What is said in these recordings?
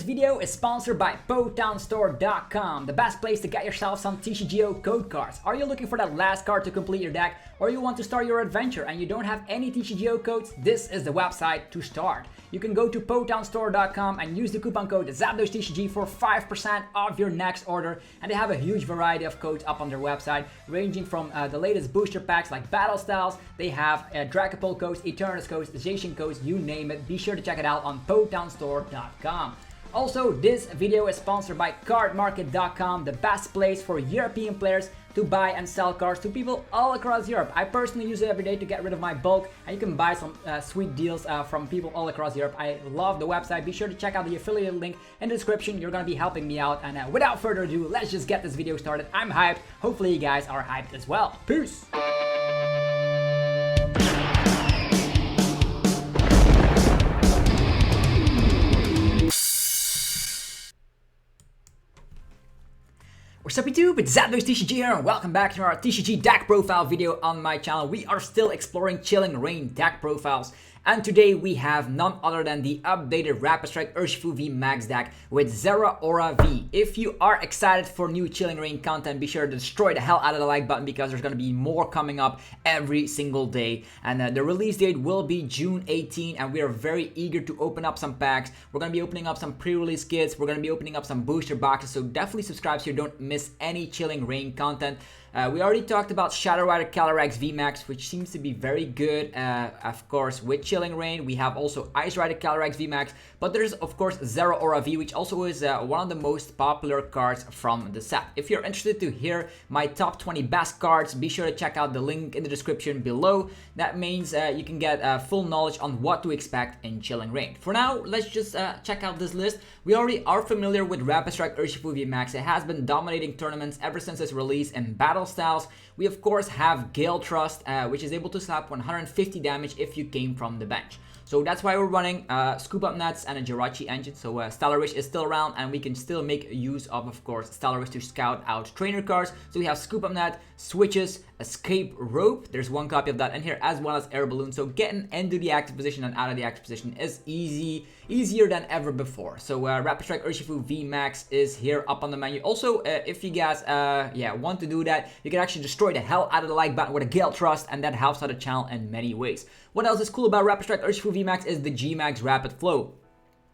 video is sponsored by PotownStore.com, the best place to get yourself some TCGO code cards. Are you looking for that last card to complete your deck, or you want to start your adventure and you don't have any TCGO codes? This is the website to start. You can go to PotownStore.com and use the coupon code TCG for 5% off your next order, and they have a huge variety of codes up on their website, ranging from the latest booster packs like Battle Styles. They have Dragapult codes, Eternus codes, Zacian codes, you name it. Be sure to check it out on PotownStore.com. Also, this video is sponsored by Cardmarket.com, the best place for European players to buy and sell cards to people all across Europe. I personally use it every day to get rid of my bulk, and you can buy some sweet deals from people all across Europe. I love the website. Be sure to check out the affiliate link in the description. You're gonna be helping me out, and without further ado, let's just get this video started. I'm hyped. Hopefully you guys are hyped as well. Peace! What's up YouTube, it's TCG here, and welcome back to our TCG deck profile video on my channel. We are still exploring Chilling Reign deck profiles, and today we have none other than the updated Rapid Strike Urshifu VMAX deck with Zeraora V. If you are excited for new Chilling Reign content, be sure to destroy the hell out of the like button, because there's going to be more coming up every single day. And the release date will be June 18, and we are very eager to open up some packs. We're going to be opening up some pre-release kits, we're going to be opening up some booster boxes, so definitely subscribe so you don't miss any Chilling Reign content. We already talked about Shadow Rider Calyrex VMAX, which seems to be very good, of course, with Chilling Reign. We have also Ice Rider Calyrex VMAX, but there's, of course, Zeraora V, which also is one of the most popular cards from the set. If you're interested to hear my top 20 best cards, be sure to check out the link in the description below. That means you can get full knowledge on what to expect in Chilling Reign. For now, let's just check out this list. We already are familiar with Rapid Strike Urshifu VMAX. It has been dominating tournaments ever since its release in Battle Styles. We of course have Gale Trust, which is able to slap 150 damage if you came from the bench. So that's why we're running Scoop Up Nuts and a Jirachi engine. So Stellaris is still around, and we can still make use of course, Stellaris to scout out trainer cards. So we have Scoop Up Nut, Switches, Escape Rope. There's one copy of that in here, as well as Air Balloon. So getting into the active position and out of the active position is easier than ever before. So Rapid Strike Urshifu VMAX is here up on the menu. Also, if you guys want to do that, you can actually destroy the hell out of the like button with a Gale Trust, and that helps out the channel in many ways. What else is cool about Rapid Strike Urshifu VMAX is the Gmax Rapid Flow.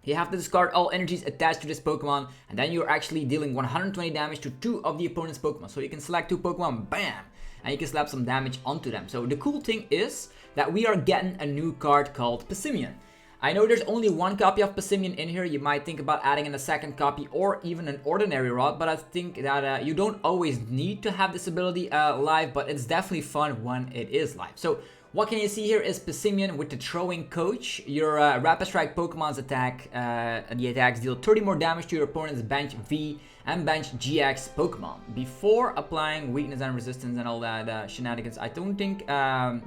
You have to discard all energies attached to this Pokemon, and then you're actually dealing 120 damage to 2 of the opponent's Pokemon. So you can select 2 Pokemon, bam, and you can slap some damage onto them. So the cool thing is that we are getting a new card called Passimian. I know there's only one copy of Passimian in here. You might think about adding in a second copy or even an ordinary rod, but I think that you don't always need to have this ability live, but it's definitely fun when it is live. So what can you see here is Passimian with the Throwing Coach. Your Rapid Strike Pokemon's attack, the attacks deal 30 more damage to your opponent's bench V and bench GX Pokemon. Before applying weakness and resistance and all that shenanigans, I don't think,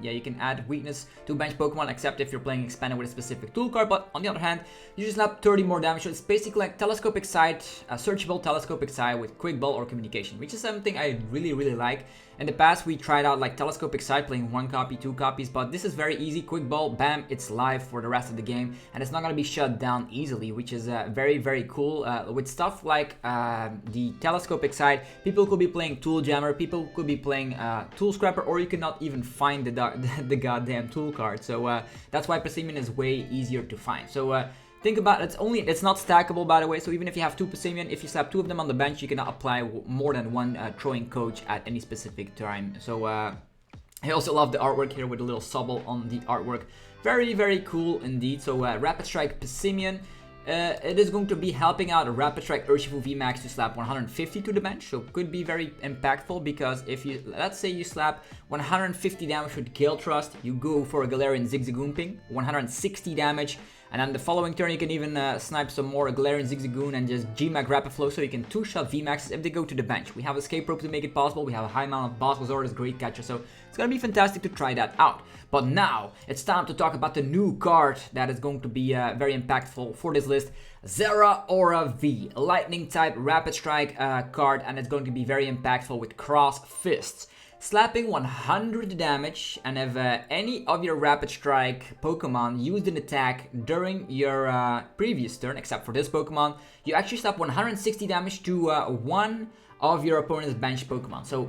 you can add weakness to bench Pokemon except if you're playing expanded with a specific tool card, but on the other hand, you just slap 30 more damage. So it's basically like Telescopic Sight, a searchable Telescopic Sight with Quick Ball or Communication, which is something I really like. In the past, we tried out like Telescopic Sight, playing 1 copy, 2 copies, but this is very easy. Quick Ball, bam, it's live for the rest of the game, and it's not going to be shut down easily, which is very cool. With stuff like the Telescopic Sight, people could be playing Tool Jammer, people could be playing Tool Scrapper, or you could not even find the goddamn tool card. So that's why Passimian is way easier to find. So think about it, it's not stackable, by the way, so even if you have 2 Passimian, if you slap 2 of them on the bench, you cannot apply more than 1 Throwing Coach at any specific time. So I also love the artwork here with a little Sobble on the artwork. Very cool indeed. So Rapid Strike Passimian, it is going to be helping out Rapid Strike Urshifu VMAX to slap 150 to the bench, so could be very impactful, because if you, let's say you slap 150 damage with Gale Trust, you go for a Galarian Zigzagoon, 160 damage, and then the following turn you can even snipe some more Galarian Zigzagoon and just Gmax Rapid Flow, so you can 2-shot VMAXs if they go to the bench. We have Escape Rope to make it possible, we have a high amount of Bulbasaur's Great Catcher, so it's gonna be fantastic to try that out. But now, it's time to talk about the new card that is going to be very impactful for this list. Zeraora V, a Lightning type Rapid Strike card, and it's going to be very impactful with Cross Fists. slapping 100 damage, and if any of your Rapid Strike Pokemon used an attack during your previous turn, except for this Pokemon, you actually slap 160 damage to one of your opponent's bench Pokemon. So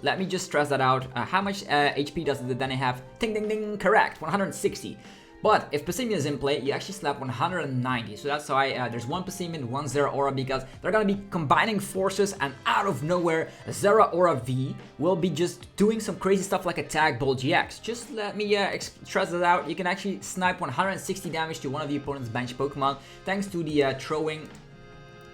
let me just stress that out. How much HP does the Dedenne have? Ding ding ding, correct, 160. But if Passimian is in play, you actually slap 190. So that's why there's one Passimian, one Zeraora, because they're gonna be combining forces, and out of nowhere, Zeraora V will be just doing some crazy stuff like attack Ball GX. Just let me stress that out. You can actually snipe 160 damage to one of the opponent's bench Pokemon thanks to the throwing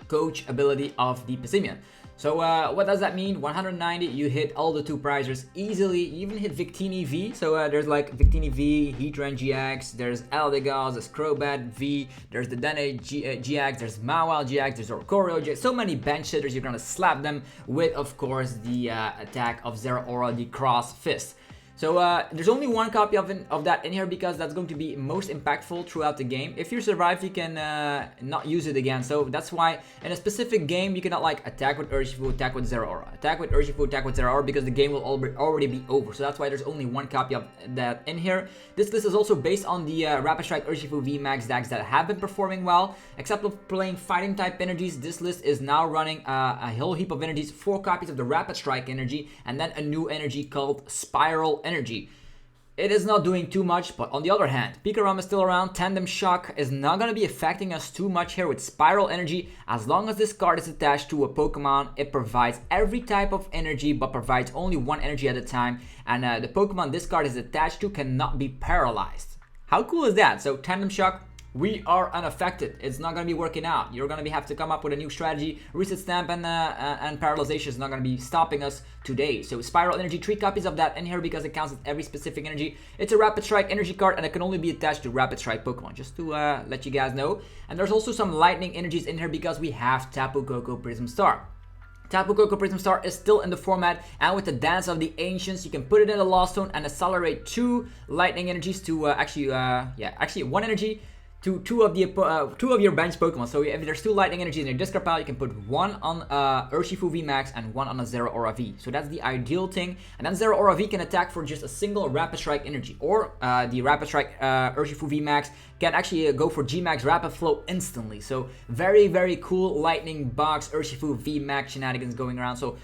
coach ability of the Passimian. So what does that mean? 190, you hit all the two prizers easily. You even hit Victini V. So there's like Victini V, Dedenne GX, there's Eldegoss, there's Crobat V, there's the Dedenne GX, there's Mawile GX, there's Oricorio GX. So many bench hitters, you're gonna slap them with, of course, the attack of Zeraora, the Cross Fist. So there's only one copy of that in here because that's going to be most impactful throughout the game. If you survive, you can not use it again. So that's why in a specific game, you cannot like attack with Urshifu, attack with Zeraora, attack with Urshifu, attack with Zeraora, because the game will already be over. So that's why there's only one copy of that in here. This list is also based on the Rapid Strike Urshifu VMAX decks that have been performing well. Except for playing fighting type energies, this list is now running a whole heap of energies, 4 copies of the Rapid Strike energy, and then a new energy called Spiral Energy. It is not doing too much, but on the other hand, Pikarom is still around. Tandem Shock is not going to be affecting us too much here with Spiral Energy. As long as this card is attached to a Pokemon, it provides every type of energy, but provides only one energy at a time. And the Pokemon this card is attached to cannot be paralyzed. How cool is that? So Tandem Shock, we are unaffected. It's not going to be working out. You're going to have to come up with a new strategy. Reset Stamp and Paralyzation is not going to be stopping us today. So Spiral Energy, 3 copies of that in here because it counts as every specific energy. It's a Rapid Strike energy card, and it can only be attached to Rapid Strike Pokemon, just to let you guys know. And there's also some Lightning energies in here because we have Tapu Koko Prism Star. Tapu Koko Prism Star is still in the format, and with the Dance of the Ancients, you can put it in the Lost Zone and accelerate 2 Lightning energies to actually 1 energy to two of your bench Pokemon. So if there's 2 Lightning energies in your discard pile, you can put 1 on Urshifu VMAX and 1 on a Zeraora V. So that's the ideal thing. And then Zeraora V can attack for just a single Rapid Strike energy, or the Rapid Strike Urshifu VMAX can actually go for G-Max Rapid Flow instantly. So very, very cool Lightning Box Urshifu VMAX shenanigans going around. So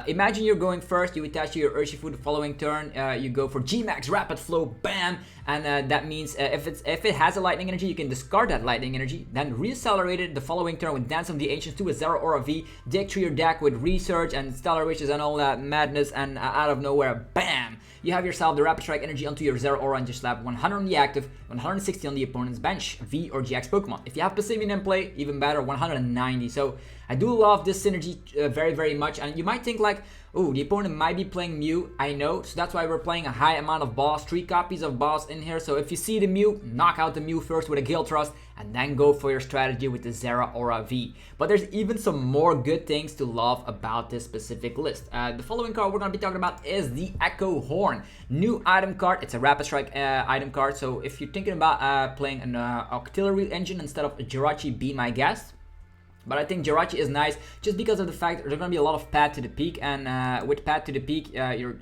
imagine you're going first, you attach to your Urshifu the following turn, you go for G-Max Rapid Flow, bam! And that means if it has a Lightning energy, you can discard that Lightning energy, then re-accelerate it the following turn with Dance of the Ancients to a Zeraora V, dig through your deck with Research and Stellar Wishes and all that madness, and out of nowhere, bam! You have yourself the Rapid Strike energy onto your Zeraora and just slap 100 on the active, 160 on the opponent's bench, V or GX Pokemon. If you have Passimian in play, even better, 190. So I do love this synergy very, very much. And you might think like, oh, the opponent might be playing Mew. I know, so that's why we're playing a high amount of boss, 3 copies of boss in here. So if you see the Mew, knock out the Mew first with a Guild Trust, and then go for your strategy with the Zeraora V. But there's even some more good things to love about this specific list. The following card we're going to be talking about is the Echo Horn. New item card. It's a Rapid Strike item card. So if you're thinking about playing an Octillery engine instead of a Jirachi, be my guest. But I think Jirachi is nice just because of the fact that there's going to be a lot of pad to the peak, and with pad to the peak, your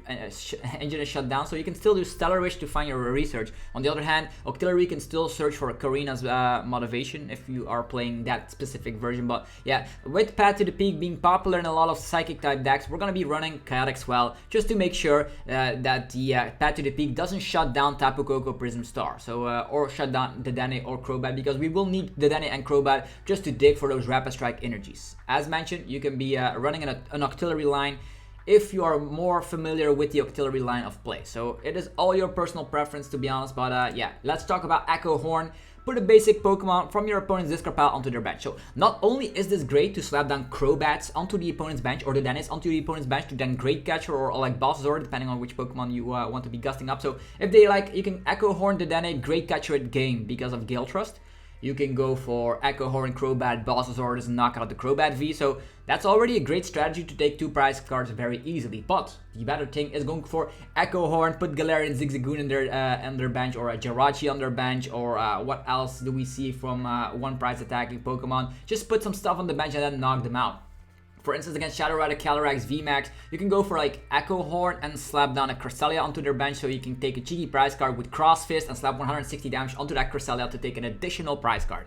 engine is shut down, so you can still do Stellar Wish to find your Research. On the other hand, Octillery can still search for Karina's motivation if you are playing that specific version. But yeah, with pad to the peak being popular in a lot of Psychic type decks, we're going to be running Chaotic Swell just to make sure that the pad to the peak doesn't shut down Tapu Koko Prism Star, so or shut down Dedenne or Crobat, because we will need Dedenne and Crobat just to dig for those Rapid Strike energies. As mentioned, you can be running an Octillery line if you are more familiar with the Octillery line of play. So it is all your personal preference, to be honest. But yeah, let's talk about Echo Horn. Put a basic Pokemon from your opponent's discard pile onto their bench. So not only is this great to slap down Crobats onto the opponent's bench, or the Dennis onto the opponent's bench to then Great Catcher or like Bossazor, depending on which Pokemon you want to be gusting up. So if they like, you can Echo Horn the Dennis, Great Catcher at game because of Guild Trust. You can go for Echo Horn, Crobat, Bossazor, and knock out the Crobat V. So that's already a great strategy to take 2 prize cards very easily. But the better thing is going for Echo Horn, put Galarian Zigzagoon in their bench, or a Jirachi on their bench, or what else do we see from 1 prize attacking Pokemon? Just put some stuff on the bench and then knock them out. For instance, against Zeraora VMAX, you can go for like Echo Horn and slap down a Cresselia onto their bench, so you can take a cheeky prize card with Cross Fist and slap 160 damage onto that Cresselia to take an additional prize card.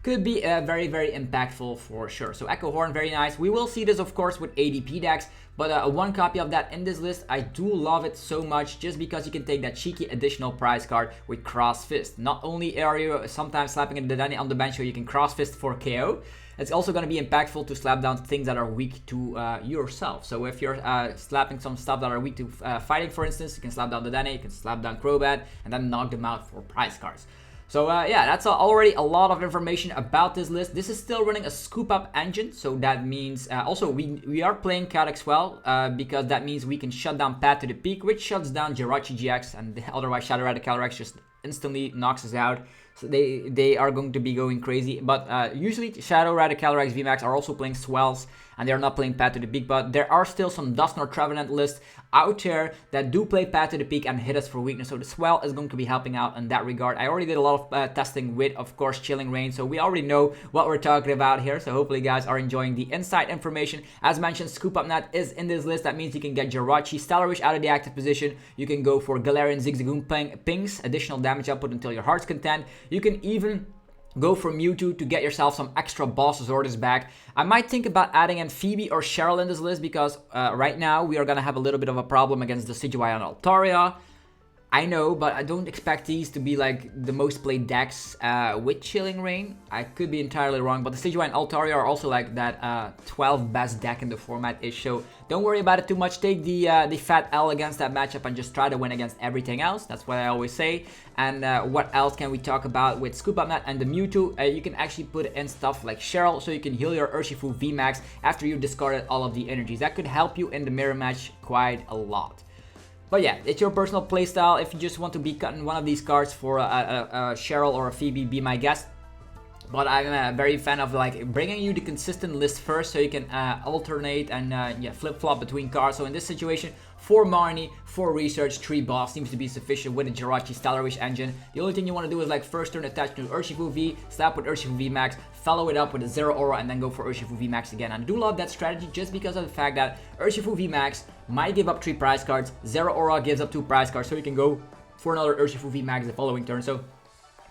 Could be very, very impactful for sure. So Echo Horn, very nice. We will see this, of course, with ADP decks, but one copy of that in this list. I do love it so much just because you can take that cheeky additional prize card with Cross Fist. Not only are you sometimes slapping a Dedenne on the bench so you can Cross Fist for KO, it's also going to be impactful to slap down things that are weak to yourself. So if you're slapping some stuff that are weak to fighting, for instance, you can slap down Dedenne, you can slap down Crobat, and then knock them out for prize cards. So yeah, that's already a lot of information about this list. This is still running a scoop up engine, so that means also we are playing Calyx well, because that means we can shut down Path to the Peak, which shuts down Jirachi GX, and otherwise Zeraora Calyx just instantly knocks us out. So they are going to be going crazy, but usually Zeraora Calyx VMAX are also playing Swells, and they're not playing Path to the Peak, but there are still some Dusknoir Trevenant lists out there that do play Path to the Peak and hit us for weakness, so the Swell is going to be helping out in that regard. I already did a lot of testing with, of course, Chilling Reign, so we already know what we're talking about here, so hopefully you guys are enjoying the inside information. As mentioned, Scoop Up Net is in this list. That means you can get Jirachi Stellar Wish out of the active position, you can go for Galarian Zigzagoon Pings, additional damage output until your heart's content, you can even go for Mewtwo to get yourself some extra bosses orders back. I might think about adding in Phoebe or Cheryl in this list because right now we are going to have a little bit of a problem against the Decidueye and Altaria. I know, but I don't expect these to be like the most played decks with Chilling Reign. I could be entirely wrong, but the Decidueye and Altaria are also like that 12 best deck in the format-ish, so don't worry about it too much. Take the fat L against that matchup and just try to win against everything else. That's what I always say. And what else can we talk about with Scoop Up Net and the Mewtwo? You can actually put in stuff like Cheryl, so you can heal your Urshifu VMAX after you discarded all of the energies. That could help you in the mirror match quite a lot. But yeah, it's your personal playstyle. If you just want to be cutting one of these cards for a Cheryl or a Phoebe, be my guest. But I'm a very fan of like bringing you the consistent list first, so you can alternate and yeah, flip-flop between cards. So in this situation, 4 Marnie, 4 Research, 3 Boss seems to be sufficient with the Jirachi Stellar Wish engine. The only thing you want to do is like first turn attach to Urshifu V, slap with Urshifu VMAX, follow it up with a Zeraora, and then go for Urshifu VMAX again. And I do love that strategy just because of the fact that Urshifu VMAX might give up 3 prize cards, Zeraora gives up 2 prize cards, so you can go for another Urshifu VMAX the following turn. So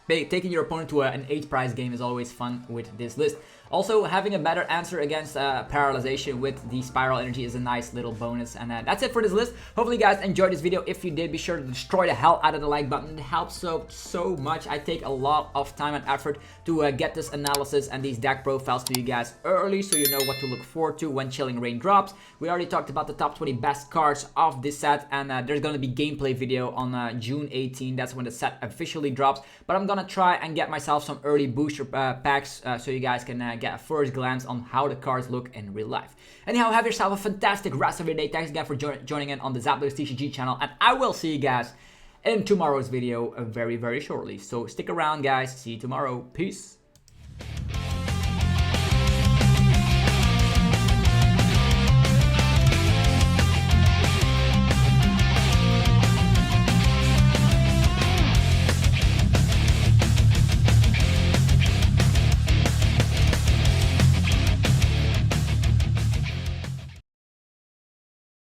taking your opponent to an 8 prize game is always fun with this list. Also, having a better answer against Paralyzation with the Spiral Energy is a nice little bonus. And that's it for this list. Hopefully you guys enjoyed this video. If you did, be sure to destroy the hell out of the like button. It helps so much. I take a lot of time and effort to get this analysis and these deck profiles to you guys early, so you know what to look forward to when Chilling Reign drops. We already talked about the top 20 best cards of this set, and there's going to be gameplay video on June 18. That's when the set officially drops. But I'm going to try and get myself some early booster packs so you guys can get a first glance on how the cards look in real life. Anyhow, have yourself a fantastic rest of your day. Thanks again for joining in on the Zapdos TCG channel, and I will see you guys in tomorrow's video very, very shortly. So stick around, guys. See you tomorrow. Peace.